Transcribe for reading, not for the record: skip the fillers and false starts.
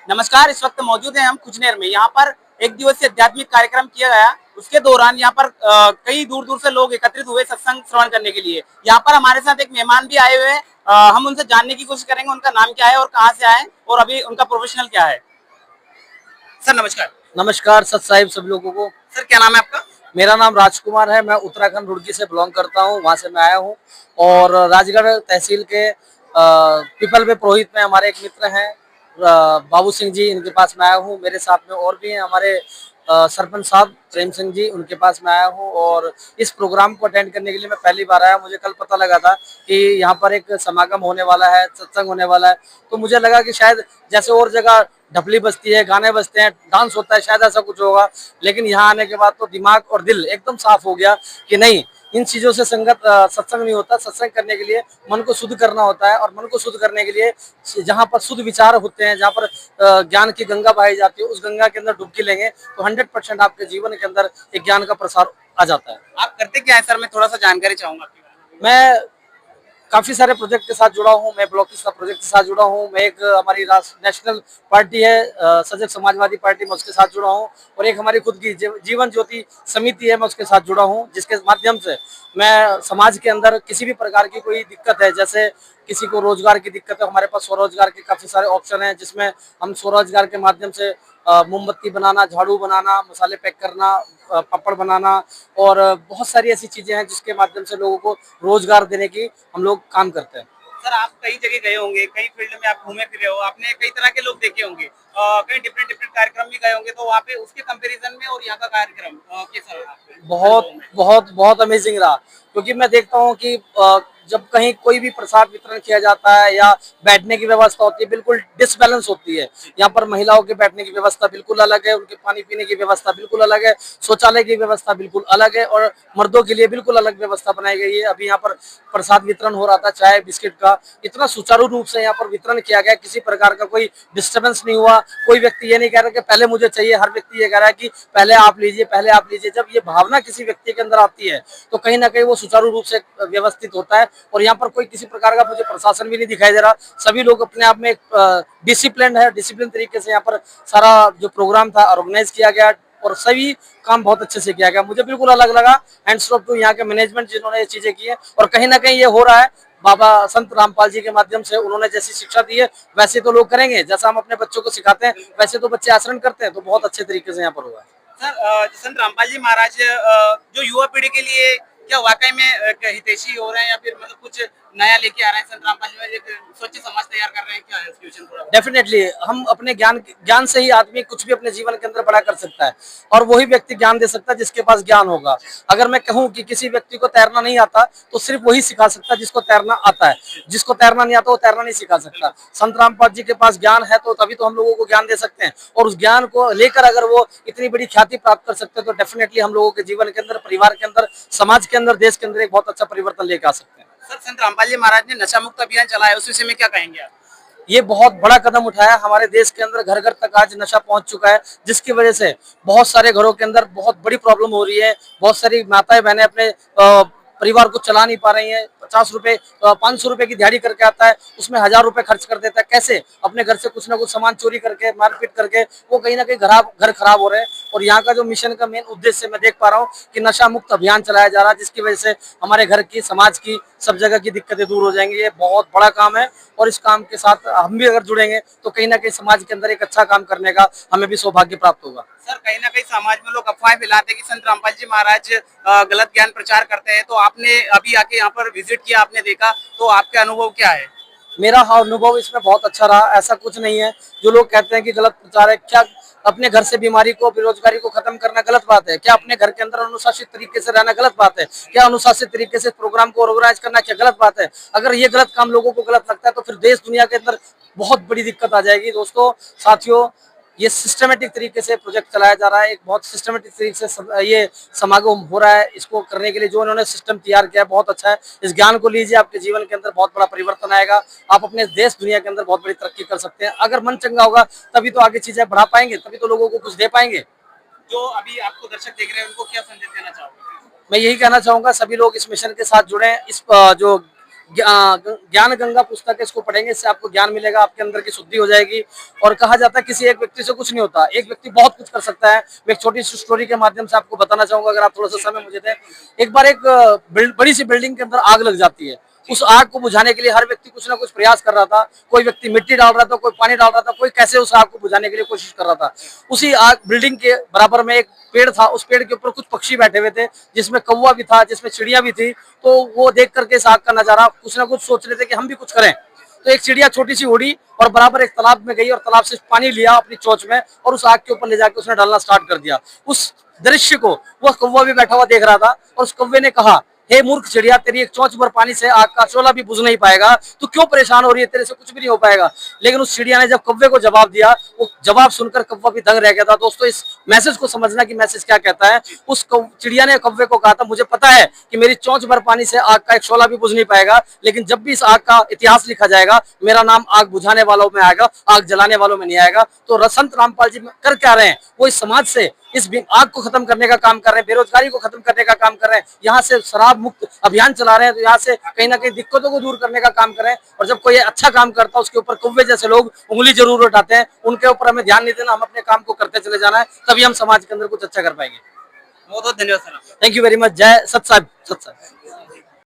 नमस्कार। इस वक्त मौजूद हैं हम कुचनेर में। यहाँ पर एक दिवसीय आध्यात्मिक कार्यक्रम किया गया। उसके दौरान यहाँ पर कई दूर दूर से लोग एकत्रित हुए सत्संग श्रवण करने के लिए। यहाँ पर हमारे साथ एक मेहमान भी आए हुए हैं। हम उनसे जानने की कोशिश करेंगे उनका नाम क्या है और कहाँ से आए और अभी उनका प्रोफेशनल क्या है। सर नमस्कार। नमस्कार सत साहिब सब लोगों को। सर क्या नाम है आपका? मेरा नाम राजकुमार है। मैं उत्तराखंड रुड़की से बिलोंग करता हूँ, वहाँ से मैं आया हूँ। और राजगढ़ तहसील के पीपल में पुरोहित में हमारे एक मित्र हैं बाबू सिंह जी, इनके पास मैं आया हूँ। मेरे साथ में और भी हैं हमारे सरपंच साहब प्रेम सिंह जी, उनके पास मैं आया हूँ। और इस प्रोग्राम को अटेंड करने के लिए मैं पहली बार आया। मुझे कल पता लगा था कि यहाँ पर एक समागम होने वाला है, सत्संग होने वाला है। तो मुझे लगा कि शायद जैसे और जगह ढपली बजती है, गाने बजते हैं, डांस होता है, शायद ऐसा कुछ होगा। लेकिन यहाँ आने के बाद तो दिमाग और दिल एकदम साफ हो गया कि नहीं, इन चीजों से संगत सत्संग नहीं होता। सत्संग करने के लिए मन को शुद्ध करना होता है, और मन को शुद्ध करने के लिए जहाँ पर शुद्ध विचार होते हैं, जहाँ पर ज्ञान की गंगा बहाई जाती है, उस गंगा के अंदर डुबकी लेंगे तो 100% आपके जीवन के अंदर एक ज्ञान का प्रसार आ जाता है। आप करते क्या है सर? मैं थोड़ा सा जानकारी चाहूंगा आपके बारे में। मैं काफी सारे प्रोजेक्ट के साथ जुड़ा हूँ। मैं ब्लॉक के प्रोजेक्ट के साथ जुड़ा हूँ। मैं एक हमारी नेशनल पार्टी है सजग समाजवादी पार्टी, मैं उसके साथ जुड़ा हूँ। और एक हमारी खुद की जीवन ज्योति समिति है, मैं उसके साथ जुड़ा हूँ, जिसके माध्यम से मैं समाज के अंदर किसी भी प्रकार की कोई दिक्कत है, जैसे किसी को रोजगार की दिक्कत है, हमारे पास स्वरोजगार के काफी सारे ऑप्शन हैं, जिसमें हम स्वरोजगार के माध्यम से मोमबत्ती बनाना, झाड़ू बनाना, मसाले पैक करना, पापड़ बनाना और बहुत सारी ऐसी चीजें हैं जिसके माध्यम से लोगों को रोजगार देने की हम लोग काम करते हैं। सर आप कई जगह गए होंगे, कई फील्ड में आप घूमे फिरे हो, आपने कई तरह के लोग देखे होंगे, कई डिफरेंट डिफरेंट कार्यक्रम भी गए होंगे, तो वहाँ पे उसके कंपैरिजन में और यहाँ का कार्यक्रम कैसा रहा आपके बहुत अनुभव में? बहुत बहुत अमेजिंग रहा। क्योंकि मैं देखता हूँ कि जब कहीं कोई भी प्रसाद वितरण किया जाता है या बैठने की व्यवस्था होती है, बिल्कुल डिसबैलेंस होती है। यहाँ पर महिलाओं के बैठने की व्यवस्था बिल्कुल अलग है, उनके पानी पीने की व्यवस्था बिल्कुल अलग है, शौचालय की व्यवस्था बिल्कुल अलग है, और मर्दों के लिए बिल्कुल अलग व्यवस्था बनाई गई है। अभी यहाँ पर प्रसाद वितरण हो रहा था, चाय बिस्किट का, इतना सुचारू रूप से यहाँ पर वितरण किया गया, किसी प्रकार का कोई डिस्टर्बेंस नहीं हुआ। कोई व्यक्ति ये नहीं कह रहा कि पहले मुझे चाहिए, हर व्यक्ति ये कह रहा है कि पहले आप लीजिए, पहले आप लीजिए। जब ये भावना किसी व्यक्ति के अंदर आती है तो कहीं ना कहीं वो सुचारू रूप से व्यवस्थित होता है। और यहाँ पर कोई किसी प्रकार का मुझे प्रशासन भी नहीं दिखाई दे रहा। सभी लोग अपने आप में डिसिप्लिन है, डिसिप्लिन तरीके से यहाँ पर सारा जो प्रोग्राम था ऑर्गेनाइज किया गया, और सभी काम बहुत अच्छे से किया गया। मुझे बिल्कुल अलग लगा। हैंड्स ऑफ टू यहाँ के मैनेजमेंट जिन्होंने ये चीजें की है। और कहीं ना कहीं ये हो रहा है बाबा संत रामपाल जी के माध्यम से। उन्होंने जैसी शिक्षा दी है वैसे तो लोग करेंगे, जैसा हम अपने बच्चों को सिखाते हैं वैसे तो बच्चे आचरण करते हैं। तो बहुत अच्छे तरीके से यहाँ पर हुआ है। सर संत रामपाल जी महाराज जो युवा पीढ़ी के लिए क्या वाकई में एक हितैषी हो रहे हैं या फिर मतलब कुछ नया लेके आ रहे हैं? संत रामपाल जी महाराज एक स्वच्छ समाज तैयार कर रहे हैं, क्या है उसके विषय में थोड़ा? डेफिनेटली हम अपने ज्ञान ज्ञान से ही आदमी कुछ भी अपने जीवन के अंदर बड़ा कर सकता है, और वही व्यक्ति ज्ञान दे सकता है जिसके पास ज्ञान होगा। अगर मैं कहूं कि किसी व्यक्ति को तैरना नहीं आता तो सिर्फ वही सिखा सकता है जिसको तैरना आता है। जिसको तैरना नहीं आता वो तैरना नहीं सिखा सकता। संत रामपाल जी के पास ज्ञान है तो तभी तो हम लोगों को ज्ञान दे सकते हैं, और उस ज्ञान को लेकर अगर वो इतनी बड़ी ख्याति प्राप्त कर सकते हैं तो डेफिनेटली हम लोगों के जीवन के अंदर, परिवार के अंदर, समाज के अंदर, देश के अंदर एक बहुत अच्छा परिवर्तन लेकर आ सकते हैं। सर संत रामपाल जी महाराज ने नशा मुक्त अभियान चलाया, उस विषय में क्या कहेंगे आप? ये बहुत बड़ा कदम उठाया। हमारे देश के अंदर घर घर तक आज नशा पहुंच चुका है, जिसकी वजह से बहुत सारे घरों के अंदर बहुत बड़ी प्रॉब्लम हो रही है। बहुत सारी माताएं बहनें अपने परिवार को चला नहीं पा रही हैं। 50 रुपए 500 रुपए की दिहाड़ी करके आता है, उसमें 1000 रुपए खर्च कर देता है। कैसे? अपने घर से कुछ ना कुछ सामान चोरी करके, मारपीट करके वो कहीं ना कहीं घर खराब हो रहे हैं। और यहाँ का जो मिशन का मेन उद्देश्य मैं देख पा रहा हूँ कि नशा मुक्त अभियान चलाया जा रहा है, जिसकी वजह से हमारे घर की, समाज की, सब जगह की दिक्कतें दूर हो जाएंगी। ये बहुत बड़ा काम है, और इस काम के साथ हम भी अगर जुड़ेंगे तो कहीं ना कहीं समाज के अंदर एक अच्छा काम करने का हमें भी सौभाग्य प्राप्त होगा। सर कहीं ना कहीं समाज में लोग अफवाहें फैलाते हैं कि संत रामपाल जी महाराज गलत ज्ञान प्रचार करते हैं, तो आपने अभी आके यहाँ पर विजिट किया, आपने देखा, तो आपके अनुभव क्या है? मेरा अनुभव इसमें बहुत अच्छा रहा। ऐसा कुछ नहीं है जो लोग कहते हैं कि गलत प्रचार है। क्या अपने घर से बीमारी को, बेरोजगारी को खत्म करना गलत बात है? क्या अपने घर के अंदर अनुशासित तरीके से रहना गलत बात है? क्या अनुशासित तरीके से प्रोग्राम को ऑर्गेनाइज करना क्या गलत बात है? अगर ये गलत काम लोगों को गलत लगता है तो फिर देश दुनिया के अंदर बहुत बड़ी दिक्कत आ जाएगी। दोस्तों, साथियों, ये सिस्टमेटिक तरीके से प्रोजेक्ट चलाया जा रहा है। एक बहुत सिस्टमेटिक तरीके से ये समागम हो रहा है। इसको करने के लिए जो उन्होंने सिस्टम तैयार किया है बहुत अच्छा है। इस ज्ञान को लीजिए, आपके जीवन के अंदर बहुत बड़ा परिवर्तन आएगा। आप अपने देश दुनिया के अंदर बहुत बड़ी तरक्की कर सकते हैं। अगर मन चंगा होगा तभी तो आगे चीजें बढ़ा पाएंगे, तभी तो लोगों को कुछ दे पाएंगे। जो अभी आपको दर्शक देख रहे हैं उनको क्या संदेश देना चाहोगे? मैं यही कहना चाहूंगा, सभी लोग इस मिशन के साथ जुड़े। इस जो ज्ञान गंगा पुस्तक है, इसको पढ़ेंगे, इससे आपको ज्ञान मिलेगा, आपके अंदर की शुद्धि हो जाएगी। और कहा जाता है किसी एक व्यक्ति से कुछ नहीं होता, एक व्यक्ति बहुत कुछ कर सकता है। मैं एक छोटी सी स्टोरी के माध्यम से आपको बताना चाहूंगा, अगर आप थोड़ा सा समय मुझे दें। एक बार एक बड़ी सी बिल्डिंग के अंदर आग लग जाती है। उस आग को बुझाने के लिए हर व्यक्ति कुछ ना कुछ प्रयास कर रहा था। कोई व्यक्ति मिट्टी डाल रहा था, कोई पानी डाल रहा था, कोई कैसे उस आग को बुझाने के लिए कोशिश कर रहा था। उसी आग बिल्डिंग के बराबर में एक पेड़ था, उस पेड़ के ऊपर कुछ पक्षी बैठे हुए थे, जिसमें कौवा भी था, जिसमें चिड़िया भी थी। तो वो देख करके इस आग का नजारा कुछ ना कुछ सोच रहे थे कि हम भी कुछ करें। तो एक चिड़िया छोटी सी उड़ी और बराबर एक तालाब में गई और तालाब से पानी लिया अपनी चोंच में और उस आग के ऊपर ले जाकर उसने डालना स्टार्ट कर दिया। उस दृश्य को वो कौवा भी बैठा हुआ देख रहा था और उस कौवे ने कहा, हे मूर्ख चिड़िया, तेरी एक चोंच भर पानी से आग का शोला भी बुझ नहीं पाएगा, तू क्यों परेशान हो रही है, तेरे से कुछ भी नहीं हो पाएगा। लेकिन उस चिड़िया ने जब कौवे को जवाब दिया, वो जवाब सुनकर कौवा भी दंग रह गया था। दोस्तों, इस मैसेज को समझना कि मैसेज क्या कहता है। उस चिड़िया ने कौवे को कहा था, मुझे पता है कि मेरी चोंच भर पानी से आग का एक शोला भी बुझ नहीं पाएगा, लेकिन जब भी इस आग का इतिहास लिखा जाएगा, मेरा नाम आग बुझाने वालों में आएगा, आग जलाने वालों में नहीं आएगा। तो संत रामपाल जी कर क्या रहे हैं, वो इस समाज से इस आग को खत्म करने का काम कर रहे हैं, बेरोजगारी को खत्म करने का काम कर रहे हैं, यहाँ से शराब मुक्त अभियान चला रहे हैं। तो यहाँ से कहीं ना कहीं दिक्कतों को दूर करने का काम कर रहे हैं। और जब कोई अच्छा काम करता है, उसके ऊपर कौवे जैसे लोग उंगली जरूर उठाते हैं, उनके ऊपर हमें ध्यान नहीं देना, हम अपने काम को करते चले जाना है, तभी हम समाज के अंदर कुछ अच्छा कर पाएंगे। बहुत बहुत धन्यवाद sir. Thank you very much. जय सत साहिब, सत साहिब।